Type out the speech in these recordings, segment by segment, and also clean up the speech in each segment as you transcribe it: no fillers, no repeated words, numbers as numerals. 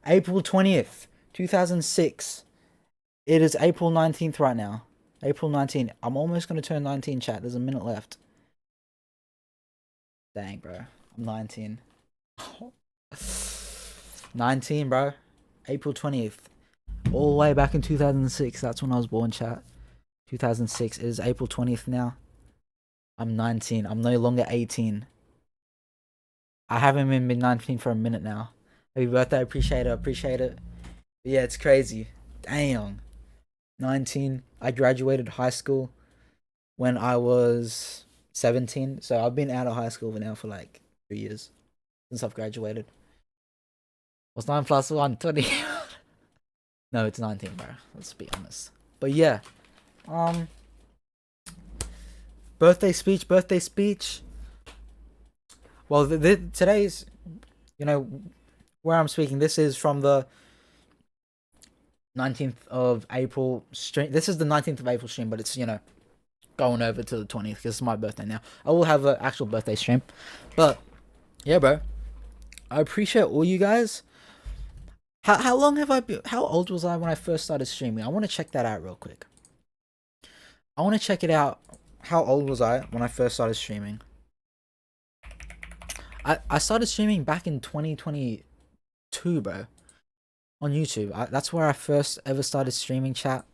April 20th, 2006. It is April 19th right now. April 19th. I'm almost going to turn 19, chat. There's a minute left. Dang, bro. I'm 19. 19, bro. April 20th. All the way back in 2006. That's when I was born, chat. 2006. It is April 20th now. I'm 19. I'm no longer 18. I haven't been 19 for a minute now. Happy birthday. Appreciate it. Appreciate it. But yeah, it's crazy. Damn. 19. I graduated high school when I was 17. So I've been out of high school now for like 2 years since I've graduated. What's 9 plus 1? 20. No, it's 19, bro. Let's be honest. But yeah. Um, birthday speech, birthday speech. Well, today's, you know, where I'm speaking, this is from the 19th of April stream. This is the 19th of April stream, but it's, going over to the 20th because it's my birthday now. I will have an actual birthday stream. But, yeah, bro. I appreciate all you guys. How long have I been? How old was I when I first started streaming? I want to check that out real quick. I want to check it out. How old was I when I first started streaming? I started streaming back in 2022, bro. On YouTube. That's where I first ever started streaming, chat.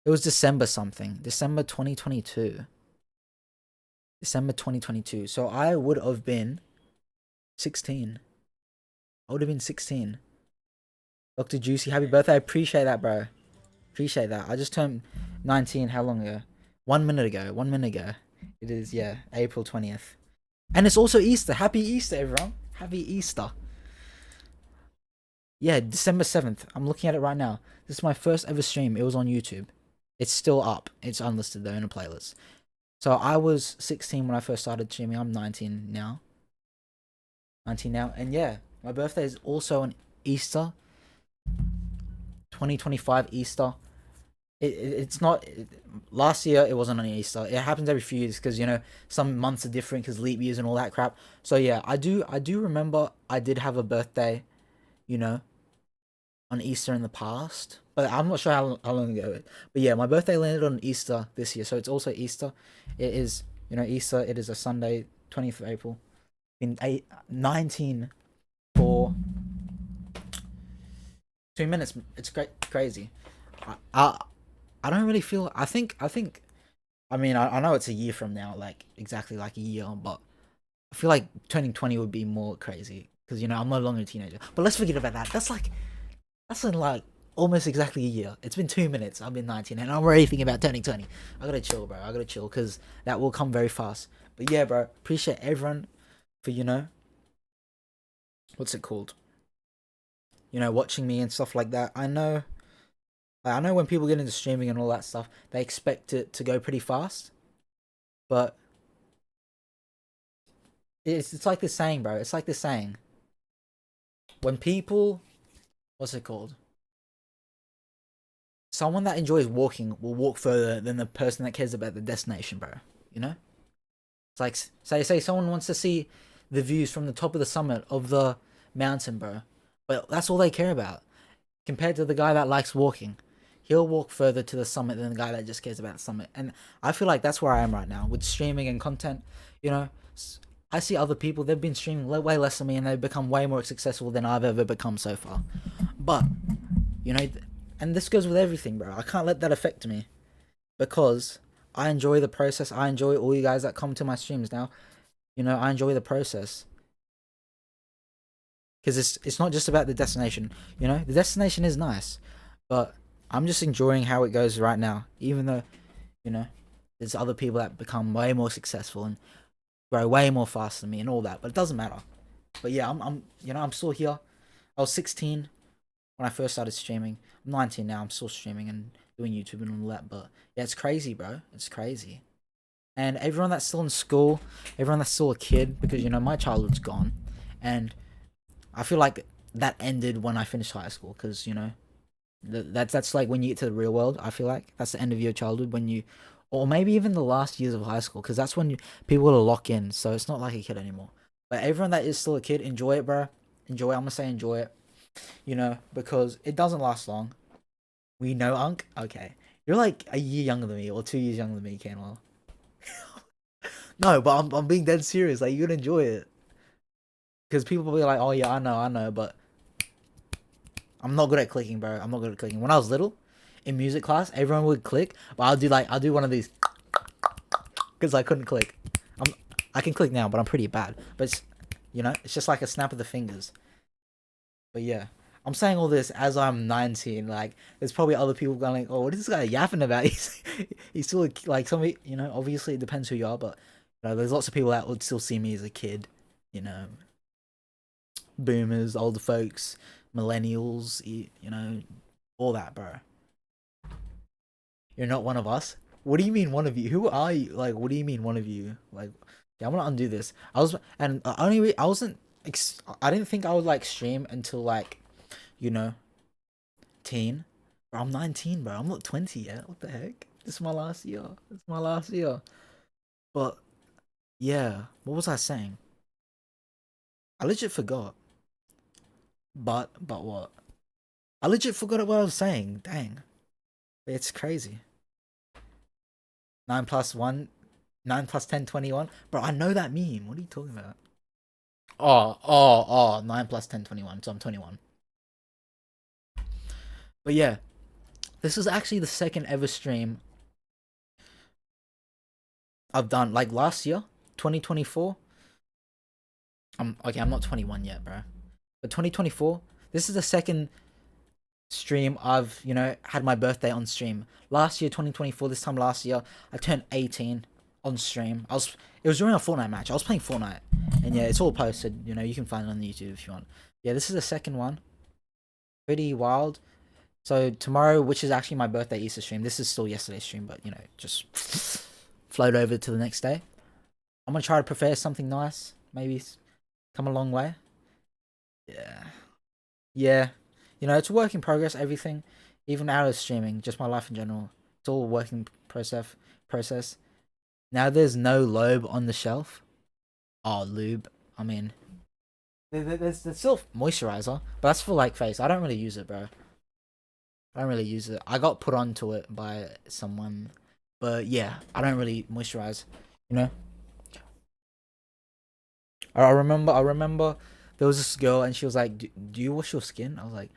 It was December something. December 2022. December 2022. So I would have been 16. I would have been 16. Dr. Juicy, happy birthday. I appreciate that, bro. Appreciate that. I just turned 19 how long ago? 1 minute ago. 1 minute ago. It is, yeah, April 20th. And it's also Easter. Happy Easter, everyone. Happy Easter. Yeah, December 7th. I'm looking at it right now. This is my first ever stream. It was on YouTube. It's still up. It's unlisted though in a playlist. So I was 16 when I first started streaming. I'm 19 now. 19 now. And yeah, my birthday is also on Easter. 2025 Easter. It's not. Last year it wasn't on Easter. It happens every few years because some months are different because leap years and all that crap. So yeah, I do remember I did have a birthday, you know, on Easter in the past, but I'm not sure how long ago. But yeah, my birthday landed on Easter this year, so it's also Easter. It is, Easter. It is a Sunday, 20th of April. In 19 for 2 minutes. It's crazy. I don't really feel. I think. I mean, I know it's a year from now, like exactly like a year, but I feel like turning 20 would be more crazy because I'm no longer a teenager. But let's forget about that. That's in like almost exactly a year. It's been 2 minutes. I've been 19 and I'm already thinking about turning 20. I gotta chill, bro. I gotta chill because that will come very fast. But yeah, bro. Appreciate everyone for, what's it called? Watching me and stuff like that. I know when people get into streaming and all that stuff, they expect it to go pretty fast. But it's like this saying, bro. It's like this saying. When people, what's it called? Someone that enjoys walking will walk further than the person that cares about the destination, bro. You know? It's like, say someone wants to see the views from the top of the summit of the mountain, bro. But that's all they care about. Compared to the guy that likes walking. He'll walk further to the summit than the guy that just cares about the summit. And I feel like that's where I am right now with streaming and content. I see other people, they've been streaming way less than me and they've become way more successful than I've ever become so far. But, and this goes with everything, bro. I can't let that affect me because I enjoy the process. I enjoy all you guys that come to my streams now. I enjoy the process because it's not just about the destination. The destination is nice, but I'm just enjoying how it goes right now. Even though, there's other people that become way more successful and grow way more fast than me and all that, but it doesn't matter. But yeah, I'm still here. I was 16 when I first started streaming. I'm 19 now. I'm still streaming and doing YouTube and all that. But yeah, it's crazy, bro. It's crazy. And everyone that's still in school, everyone that's still a kid, because my childhood's gone, and I feel like that ended when I finished high school, because that's like when you get to the real world. I feel like that's the end of your childhood when you, or maybe even the last years of high school, because that's when people are lock in. So it's not like a kid anymore. But everyone that is still a kid, enjoy it, bro. Enjoy it. I'm gonna say enjoy it. You know, because it doesn't last long. We know Unk. Okay, you're like a year younger than me or 2 years younger than me, Canwell. No, but I'm being dead serious. Like you're gonna enjoy it because people will be like, oh yeah, I know, but I'm not good at clicking, bro. I'm not good at clicking. When I was little, in music class, everyone would click, but I'll do one of these because I couldn't click. I'm I can click now, but I'm pretty bad. But it's, you know, it's just like a snap of the fingers. But yeah, I'm saying all this as I'm 19. Like, there's probably other people going like, "Oh, what is this guy yapping about?" He's still like somebody. You know, obviously it depends who you are, but you know, there's lots of people that would still see me as a kid. You know, boomers, older folks, millennials. You know, all that, bro. You're not one of us. What do you mean one of you? Who are you? Like, what do you mean one of you? Like, yeah, I'm gonna undo this. I was and I wasn't. I didn't think I would like stream until like, you know, teen. Bro, I'm 19, bro. I'm not 20 yet. What the heck? This is my last year. This is my last year. But yeah, what was I saying? I legit forgot. But what? I legit forgot what I was saying. Dang, it's crazy. 9 plus 1, 9 plus 10, 21. Bro, I know that meme. What are you talking about? Oh, 9 plus 10, 21. So I'm 21. But yeah, this is actually the second ever stream I've done. Like last year, 2024. I'm okay. I'm not 21 yet, bro. But 2024, this is the second stream I've, you know, had my birthday on stream. Last year, 2024, this time last year, I turned 18 on stream. It was during a Fortnite match. I was playing Fortnite. And yeah, it's all posted, you know, you can find it on YouTube if you want. Yeah, this is the second one. Pretty wild. So tomorrow, which is actually my birthday Easter stream, this is still yesterday's stream, but you know, just float over to the next day. I'm gonna try to prepare something nice. Maybe come a long way. Yeah. Yeah. You know, it's a work in progress, everything. Even out of streaming, just my life in general. It's all a working process. Now there's no lobe on the shelf. Oh, lube. I mean, there's still moisturizer, but that's for like face. I don't really use it, bro. I don't really use it. I got put onto it by someone, but yeah, I don't really moisturize. You know, I remember there was this girl and she was like, "Do you wash your skin?" I was like,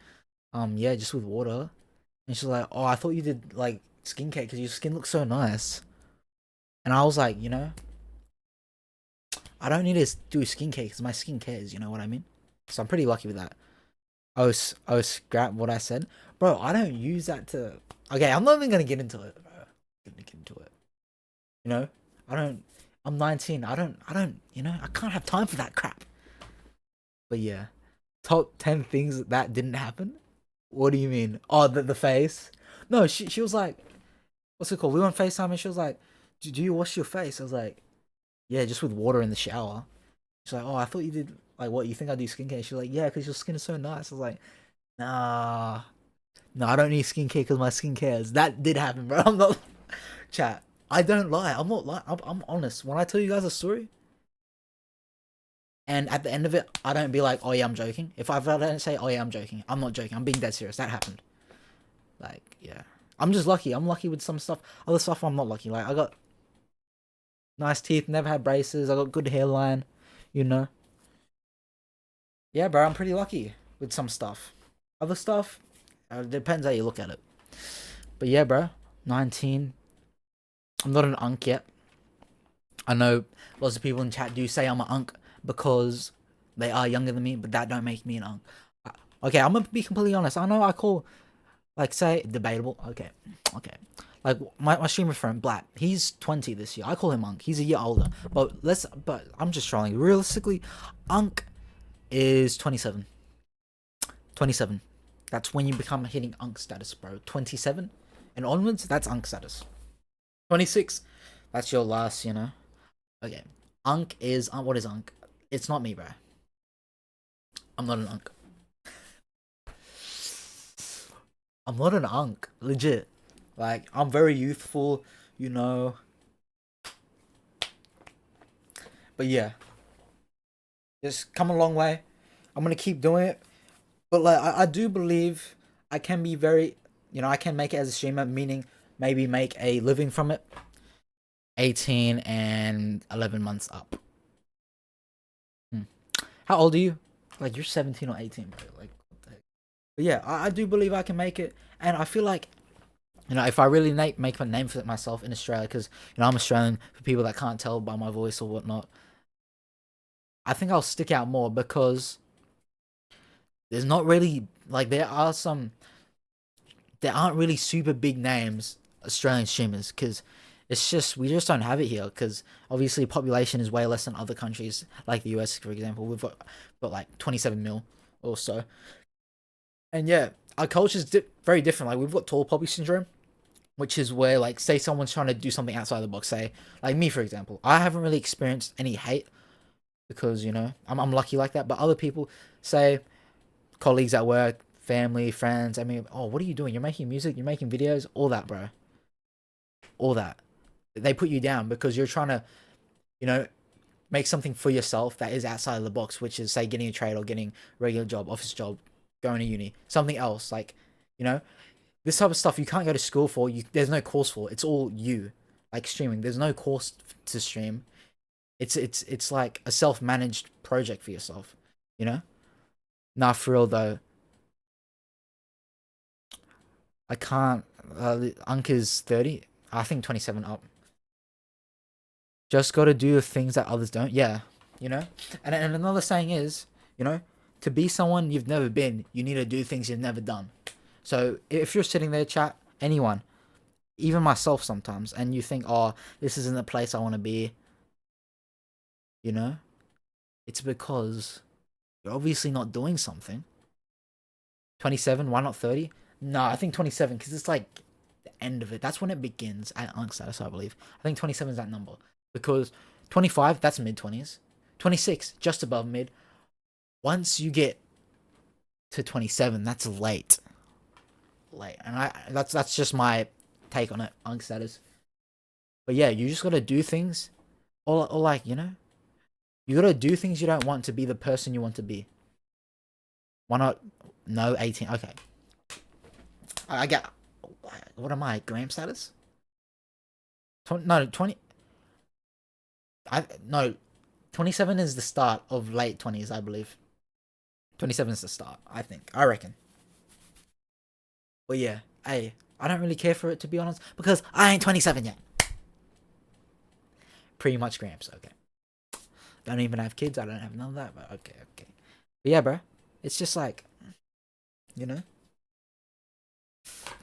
yeah, just with water." And she's like, "Oh, I thought you did like skincare because your skin looks so nice." And I was like, you know, I don't need to do skincare because my skin cares. You know what I mean? So I'm pretty lucky with that. Scrap what I said, bro. I don't use that to. Okay, I'm not even gonna get into it, bro. I'm gonna get into it. You know, I don't. I'm 19. I don't. You know, I can't have time for that crap. But yeah, top 10 things that didn't happen. What do you mean? Oh, the face. No, she was like, what's it called? We went FaceTime and she was like, do you wash your face? I was like, yeah, just with water in the shower. She's like, oh, I thought you did like what? You think I do skincare? She's like, yeah, because your skin is so nice. I was like, nah, no, I don't need skincare because my skin cares. That did happen, bro. I'm not chat. I don't lie. I'm not lying. I'm honest. When I tell you guys a story, and at the end of it, I don't be like, oh yeah, I'm joking. If I don't say, oh yeah, I'm joking, I'm not joking. I'm being dead serious. That happened. Like, yeah. I'm just lucky. I'm lucky with some stuff. Other stuff, I'm not lucky. Like, I got nice teeth, never had braces. I got good hairline, you know. Yeah, bro, I'm pretty lucky with some stuff. Other stuff, depends how you look at it. But yeah, bro, 19. I'm not an unk yet. I know lots of people in chat do say I'm an unk because they are younger than me, but that don't make me an unk. Okay, I'm gonna be completely honest. I know I call, like, say, debatable. Okay. Like, my streamer friend, Black, he's 20 this year. I call him unk. He's a year older. But I'm just trolling. Realistically, unk is 27. 27. That's when you become hitting unk status, bro. 27 and onwards, that's unk status. 26, that's your last, you know. Okay. Unk is what is unk? It's not me, bro. I'm not an unk. I'm not an unk, legit. Like, I'm very youthful, you know. But yeah, just come a long way. I'm gonna keep doing it. But like I do believe I can be very, I can make it as a streamer, meaning maybe make a living from it. 18 and 11 months up. Hmm. How old are you? Like you're 17 or 18, bro. Like what the heck? But yeah, I do believe I can make it, and I feel like if I really make a name for myself in Australia, because I'm Australian. For people that can't tell by my voice or whatnot, I think I'll stick out more because there's not really like there aren't really super big names Australian streamers because we just don't have it here because obviously population is way less than other countries like the US, for example. We've got like 27 mil or so, and yeah, our culture's very different. Like we've got tall poppy syndrome, which is where like say someone's trying to do something outside the box. Say like me, for example, I haven't really experienced any hate because I'm lucky like that, but other people, say colleagues at work, family, friends. I mean, oh, what are you doing? You're making music, you're making videos, all that, bro. All that. They put you down because you're trying to, you know, make something for yourself that is outside of the box, which is say getting a trade or getting a regular job, office job, going to uni, something else. Like, you know, this type of stuff you can't go to school for. There's no course for. It's all you. Like streaming, there's no course to stream. It's like a self-managed project for yourself. You know. Nah, for real though, I can't. Unc 30. I think 27 up. Just got to do the things that others don't. Yeah, you know. And another saying is, you know, to be someone you've never been, you need to do things you've never done. So if you're sitting there, chat, anyone, even myself sometimes, and you think, oh, this isn't the place I want to be, you know, it's because you're obviously not doing something. 27, why not 30? No, I think 27 because it's like the end of it. That's when it begins at Unc status, I believe. I think 27 is that number because 25, that's mid 20s. 26, just above mid. Once you get to 27, that's late. Late. And that's just my take on it, Unc status. But yeah, you just gotta do things, or like, you gotta do things you don't want to be the person you want to be. Why not? No, 18. Okay. I get. What am I? Gram status? No, 20. No, 27 is the start of late 20s, I believe. 27 is the start, I think. I reckon. But yeah, hey, I don't really care for it to be honest because I ain't 27 yet. Pretty much Gramps. Okay. Don't even have kids. I don't have none of that. But okay. But yeah, bro. It's just like, you know,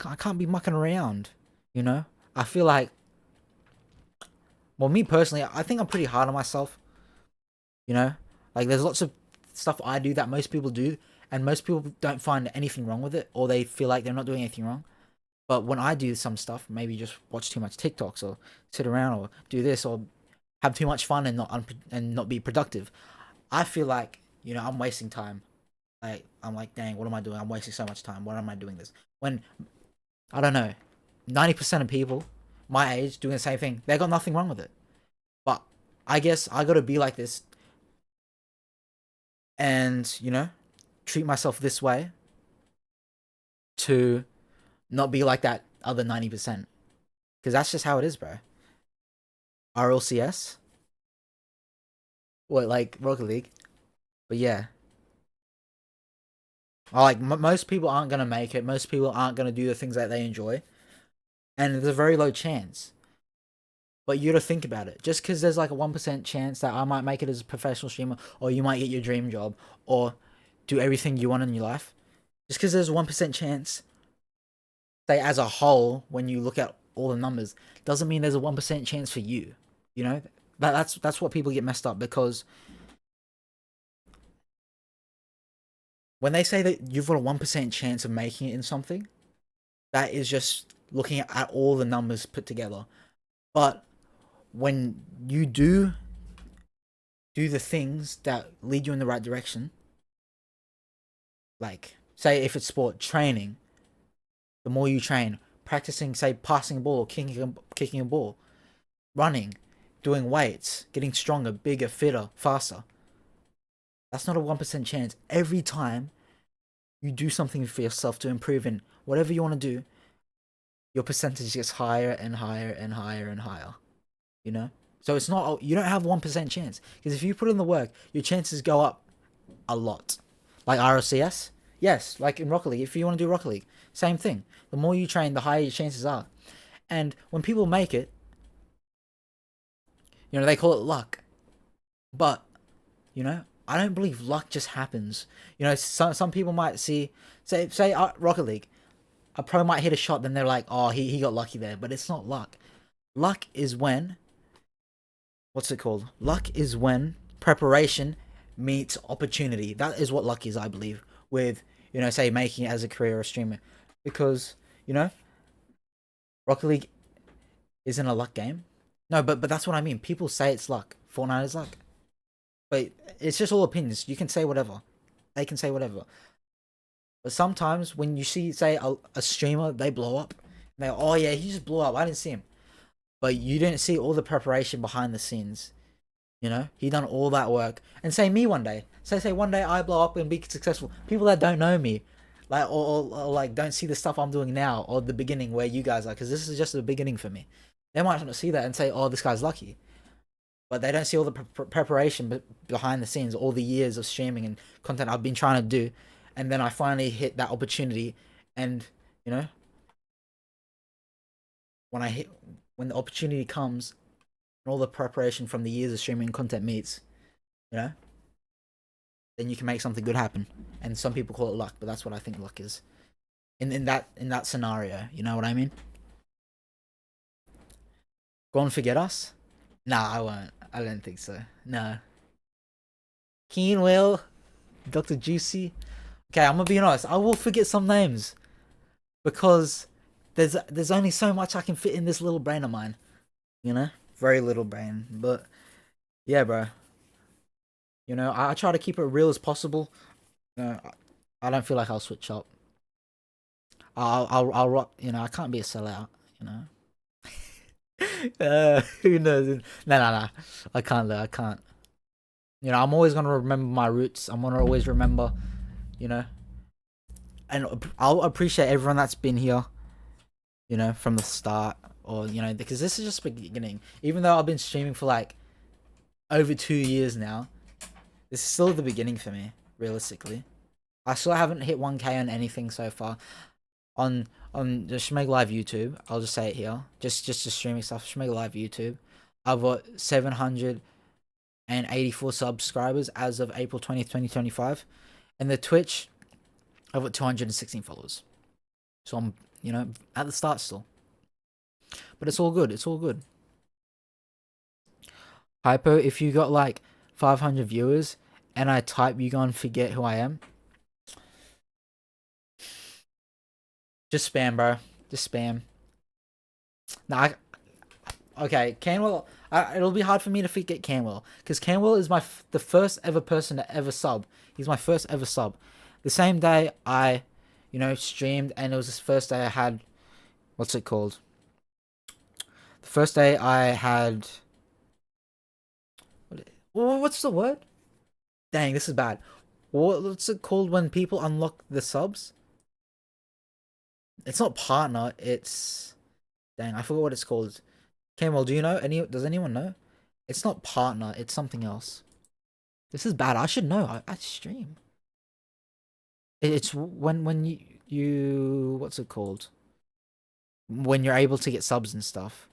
I can't be mucking around. You know, I feel like, well, me personally, I think I'm pretty hard on myself. You know, like there's lots of stuff I do that most people do, and most people don't find anything wrong with it, or they feel like they're not doing anything wrong. But when I do some stuff, maybe just watch too much TikToks or sit around or do this or have too much fun and not be productive, I feel like I'm wasting time. Like I'm like, dang, what am I doing? I'm wasting so much time. Why am I doing this? When I don't know, 90% of people my age doing the same thing, they got nothing wrong with it. But I guess I got to be like this and treat myself this way to not be like that other 90%, because that's just how it is, bro. RLCS, what, like Rocket League? But yeah, like most people aren't gonna make it. Most people aren't gonna do the things that they enjoy, and there's a very low chance. But you gotta think about it. Just because there's like a 1% chance that I might make it as a professional streamer, or you might get your dream job, or do everything you want in your life, just because there's a 1% chance, say as a whole, when you look at all the numbers, doesn't mean there's a 1% chance for you. You know, that's what people get messed up, because when they say that you've got a 1% chance of making it in something, that is just looking at all the numbers put together. But when you do the things that lead you in the right direction, like say if it's sport training, the more you train, practicing, say passing a ball or kicking a ball, running, doing weights, getting stronger, bigger, fitter, faster. That's not a 1% chance. Every time you do something for yourself to improve in whatever you want to do, your percentage gets higher and higher and higher and higher. You know? So it's not, you don't have 1% chance. Because if you put in the work, your chances go up a lot. Like RLCS, yes, like in Rocket League, if you want to do Rocket League, same thing. The more you train, the higher your chances are. And when people make it, you know, they call it luck. But, you know, I don't believe luck just happens. You know, some people might say Rocket League, a pro might hit a shot, then they're like, oh, he got lucky there. But it's not luck. Luck is when, what's it called? Luck is when preparation meets opportunity. That is what luck is, I believe, with, you know, say making it as a career or a streamer. Because, you know, Rocket League isn't a luck game. No, but that's what I mean. People say it's luck. Fortnite is luck. But it's just all opinions. You can say whatever. They can say whatever. But sometimes when you see, say, a streamer, they blow up. They go, oh yeah, he just blew up. I didn't see him. But you didn't see all the preparation behind the scenes. You know, he done all that work. And say me one day. Say one day I blow up and be successful. People that don't know me, like or like don't see the stuff I'm doing now or the beginning where you guys are, because this is just the beginning for me. They might not see that and say, oh, this guy's lucky. But they don't see all the preparation behind the scenes, all the years of streaming and content I've been trying to do, and then I finally hit that opportunity, and you know, when the opportunity comes, and all the preparation from the years of streaming content meets, you know, then you can make something good happen. And some people call it luck, but that's what I think luck is. In that scenario, you know what I mean? Go and forget us? Nah, I won't. I don't think so. No. Keen Will, Dr. Juicy. Okay, I'm gonna be honest. I will forget some names because there's only so much I can fit in this little brain of mine. You know, very little brain. But yeah, bro. You know, I try to keep it real as possible. You know, I don't feel like I'll switch up. I'll rock. You know, I can't be a sellout. You know. Who knows? No. I can't though. I can't. You know, I'm always gonna remember my roots. I'm gonna always remember, you know, and I'll appreciate everyone that's been here, you know, from the start, or you know, because this is just beginning. Even though I've been streaming for like over 2 years now, this is still the beginning for me. Realistically, I still haven't hit 1K on anything so far. On the Shmeg Live YouTube, I'll just say it here. Just streaming stuff. Shmeg Live YouTube. I've got 784 subscribers as of April 20th, 2025, and the Twitch, I've got 216 followers. So I'm, you know, at the start still. But it's all good. It's all good. Hypo, if you got like 500 viewers and I type you gonna forget who I am, just spam, bro. Just spam. Nah, okay, Canwell. It'll be hard for me to forget Canwell because Canwell is the first ever person to ever sub. He's my first ever sub. The same day I, you know, streamed, and it was the first day I had, what's it called? The first day I had, what's the word? Dang, this is bad. What's it called when people unlock the subs? It's not partner. It's, dang, I forgot what it's called. Campbell, do you know? Does anyone know? It's not partner. It's something else. This is bad. I should know. I stream. It's when you what's it called? When you're able to get subs and stuff.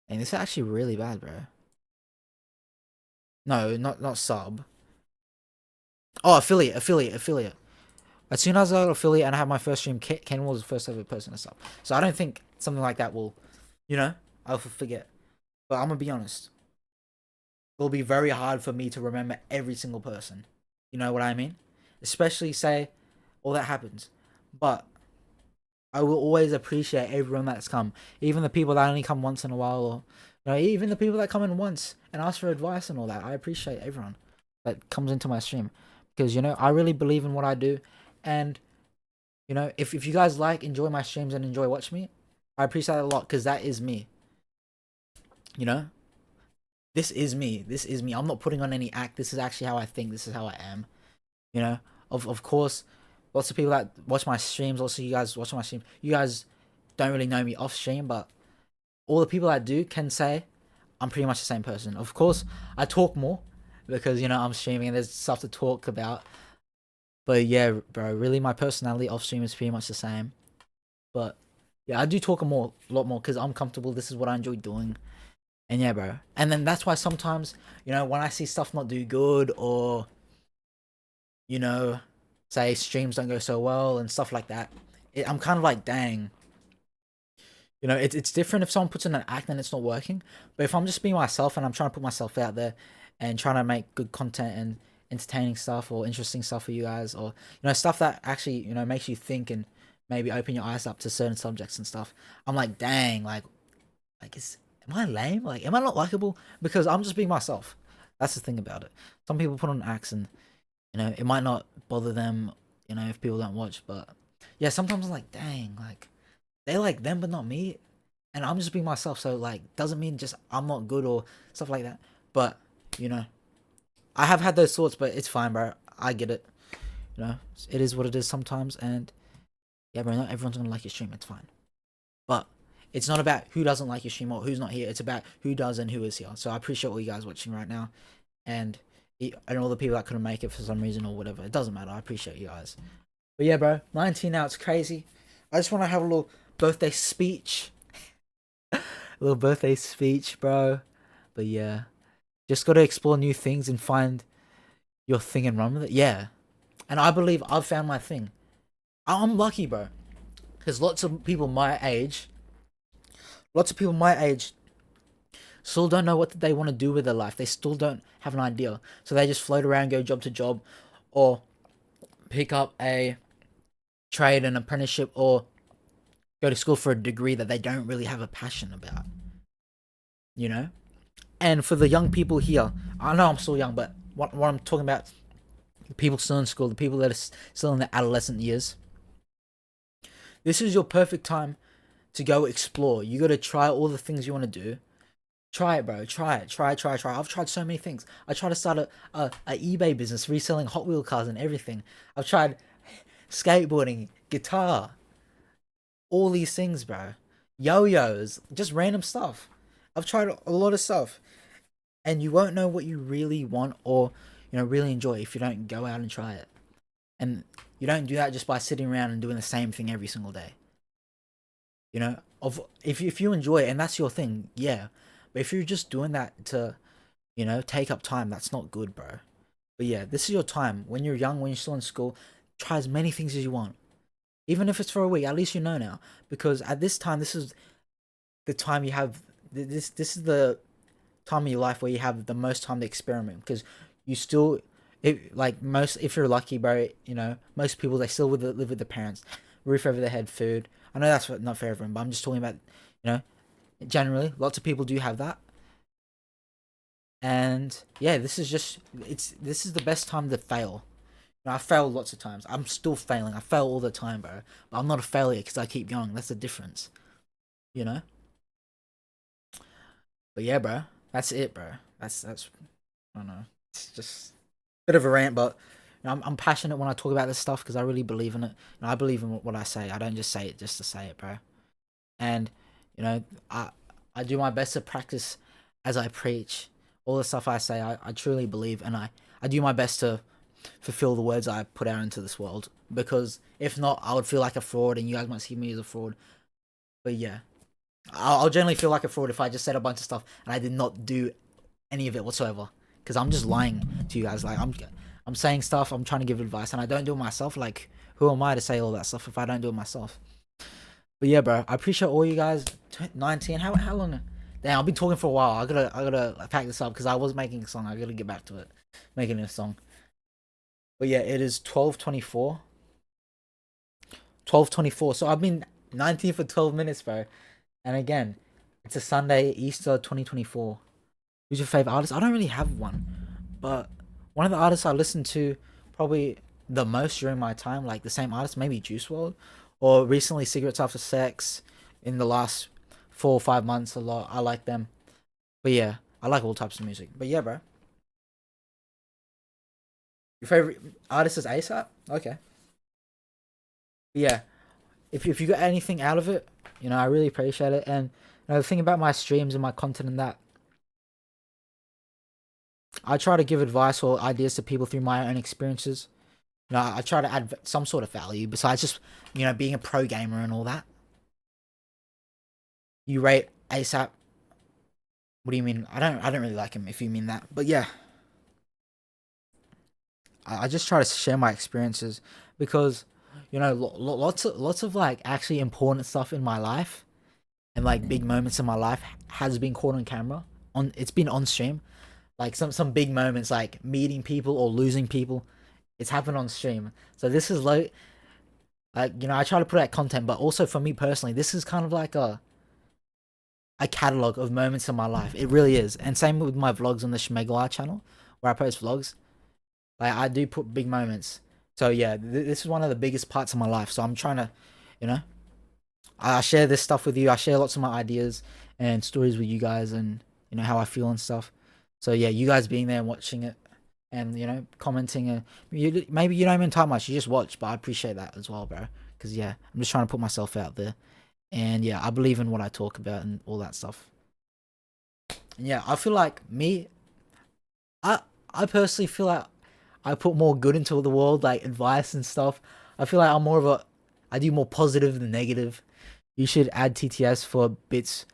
And this is actually really bad, bro. No, not sub. Oh, affiliate. As soon as I got affiliate and I have my first stream, Ken was the first ever person to sub. So I don't think something like that will, you know, I'll forget. But I'm gonna be honest. It'll be very hard for me to remember every single person. You know what I mean? Especially say all that happens. But I will always appreciate everyone that's come. Even the people that only come once in a while, or you know, even the people that come in once and ask for advice and all that. I appreciate everyone that comes into my stream. Because, you know, I really believe in what I do. And, you know, if you guys enjoy my streams and enjoy watching me, I appreciate it a lot because that is me. You know? This is me. This is me. I'm not putting on any act. This is actually how I think. This is how I am. You know? Of course, lots of people that watch my streams, also you guys watching my stream, you guys don't really know me off stream, but all the people that do can say I'm pretty much the same person. Of course, I talk more because, you know, I'm streaming and there's stuff to talk about. But yeah, bro, really my personality off stream is pretty much the same. But yeah, I do talk a lot more because I'm comfortable. This is what I enjoy doing. And yeah, bro. And then that's why sometimes, you know, when I see stuff not do good, or, you know, say streams don't go so well and stuff like that, I'm kind of like, dang. You know, it's different if someone puts in an act and it's not working. But if I'm just being myself and I'm trying to put myself out there and trying to make good content and entertaining stuff or interesting stuff for you guys, or, you know, stuff that actually, you know, makes you think and maybe open your eyes up to certain subjects and stuff, I'm like, dang, like am I lame? Like, am I not likable? Because I'm just being myself. That's the thing about it. Some people put on acts and, you know, it might not bother them, you know, if people don't watch, but yeah, sometimes I'm like, dang, like they like them but not me, and I'm just being myself. So like, doesn't mean just I'm not good or stuff like that. But, you know, I have had those thoughts, but it's fine, bro. I get it. You know, it is what it is sometimes, and yeah, bro. Not everyone's gonna like your stream. It's fine, but it's not about who doesn't like your stream or who's not here. It's about who does and who is here. So I appreciate all you guys watching right now, and all the people that couldn't make it for some reason or whatever. It doesn't matter. I appreciate you guys. But yeah, bro. 19 now. It's crazy. I just want to have a little birthday speech. A little birthday speech, bro. But yeah, just got to explore new things and find your thing and run with it. Yeah. And I believe I've found my thing. I'm lucky, bro. Because lots of people my age still don't know what they want to do with their life. They still don't have an idea. So they just float around, go job to job, or pick up a trade, an apprenticeship, or go to school for a degree that they don't really have a passion about. You know? And for the young people here, I know I'm still young, but what I'm talking about, the people still in school, the people that are still in their adolescent years, this is your perfect time to go explore. You got to try all the things you want to do. Try it, bro. Try it. Try. I've tried so many things. I tried to start a eBay business, reselling Hot Wheel cars and everything. I've tried skateboarding, guitar, all these things, bro. Yo-yos, just random stuff. I've tried a lot of stuff, and you won't know what you really want or, you know, really enjoy if you don't go out and try it. And you don't do that just by sitting around and doing the same thing every single day. You know, if you enjoy it and that's your thing, yeah. But if you're just doing that to, you know, take up time, that's not good, bro. But yeah, this is your time. When you're young, when you're still in school, try as many things as you want. Even if it's for a week, at least you know now. Because at this time, this is the time you have. This is the time of your life where you have the most time to experiment. Because you still, if you're lucky, bro, you know, most people they still live with their parents, roof over their head, food. I know that's not for everyone, but I'm just talking about, you know, generally, lots of people do have that. And yeah, this is the best time to fail. You know, I failed lots of times. I'm still failing. I fail all the time, bro. But I'm not a failure because I keep going. That's the difference, you know. But yeah, bro, that's it, bro. That's I don't know. It's just a bit of a rant, but you know, I'm passionate when I talk about this stuff because I really believe in it. You know, I believe in what I say. I don't just say it just to say it, bro. And you know, I do my best to practice as I preach. All the stuff I say, I truly believe, and I do my best to fulfill the words I put out into this world. Because if not, I would feel like a fraud, and you guys might see me as a fraud. But yeah, I'll generally feel like a fraud if I just said a bunch of stuff and I did not do any of it whatsoever. Because I'm just lying to you guys. Like I'm saying stuff. I'm trying to give advice, and I don't do it myself. Like, who am I to say all that stuff if I don't do it myself? But yeah, bro, I appreciate all you guys. 19. How long? Damn, I've been talking for a while. I gotta pack this up because I was making a song. I gotta get back to it, making a song. But yeah, it is 12:24. 12:24. So I've been 19 for 12 minutes, bro. And again, it's a Sunday, Easter 2024. Who's your favorite artist? I don't really have one, but one of the artists I listen to probably the most during my time, like the same artist, maybe Juice WRLD, or recently Cigarettes After Sex. In the last 4 or 5 months, a lot. I like them. But yeah, I like all types of music. But yeah, bro. Your favorite artist is ASAP? Okay. Yeah, if you got anything out of it, I really appreciate it. And the thing about my streams and my content and that, I try to give advice or ideas to people through my own experiences. I try to add some sort of value besides just being a pro gamer and all that. You rate ASAP. What do you mean? I don't really like him if you mean that. But yeah, I just try to share my experiences because lots of like actually important stuff in my life and like big moments in my life has been caught on camera. It's been on stream. Like some big moments like meeting people or losing people, it's happened on stream. So this is like I try to put out content, but also for me personally, this is kind of like a catalog of moments in my life. It really is. And same with my vlogs on the Shmegalar channel where I post vlogs. Like I do put big moments. So yeah, this is one of the biggest parts of my life. So I'm trying to, you know, I share this stuff with you. I share lots of my ideas and stories with you guys, and how I feel and stuff. So yeah, you guys being there and watching it, and commenting. Maybe you don't even type much. You just watch, but I appreciate that as well, bro. Because yeah, I'm just trying to put myself out there, and yeah, I believe in what I talk about and all that stuff. And yeah, I feel like me. I I personally feel like I put more good into the world, like advice and stuff. I feel like I'm more of a, I do more positive than negative. You should add TTS for bits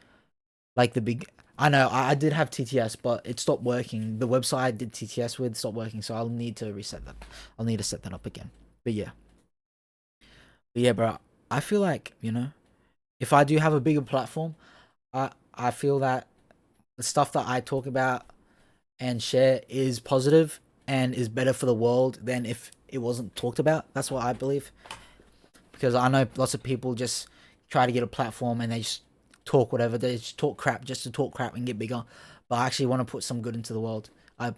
like the big. I know I did have TTS, but it stopped working. The website I did TTS with stopped working, so I'll need to reset that. I'll need to set that up again. But yeah, bro. I feel like if I do have a bigger platform, I feel that the stuff that I talk about and share is positive and is better for the world than if it wasn't talked about. That's what I believe. Because I know lots of people just try to get a platform and they just talk whatever. They just talk crap just to talk crap and get bigger. But I actually want to put some good into the world. I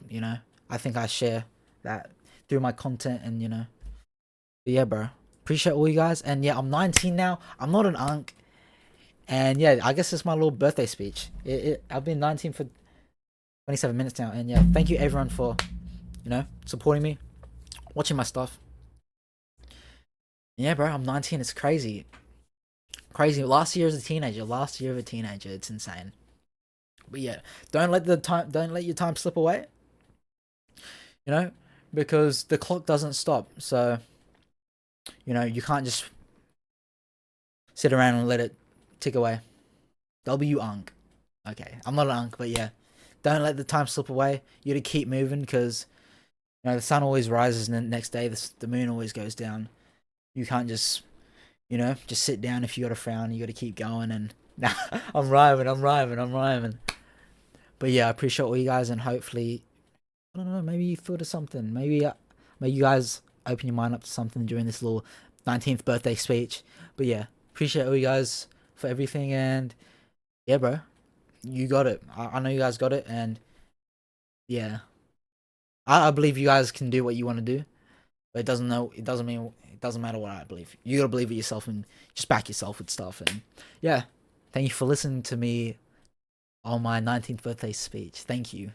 think I share that through my content and But yeah, bro. Appreciate all you guys. And yeah, I'm 19 now. I'm not an unk. And yeah, I guess it's my little birthday speech. I've been 19 for 27 minutes now. And yeah, thank you everyone for supporting me, watching my stuff. Yeah, bro, I'm 19. It's crazy. Crazy. Last year as a teenager. Last year of a teenager. It's insane. But yeah, don't let your time slip away. Because the clock doesn't stop. So, you can't just sit around and let it tick away. W unk. Okay, I'm not an unk, but yeah. Don't let the time slip away. You gotta keep moving because the sun always rises and the next day the moon always goes down. You can't just just sit down if you got a frown. You got to keep going. And nah, I'm rhyming. But yeah, I appreciate all you guys, and hopefully, I don't know, maybe you thought of something. Maybe you guys open your mind up to something during this little 19th birthday speech. But yeah, appreciate all you guys for everything, and yeah, bro, you got it. I know you guys got it, and yeah, I believe you guys can do what you want to do. But it doesn't mean it doesn't matter what I believe. You gotta believe it yourself and just back yourself with stuff. And yeah, thank you for listening to me on my 19th birthday speech. Thank you.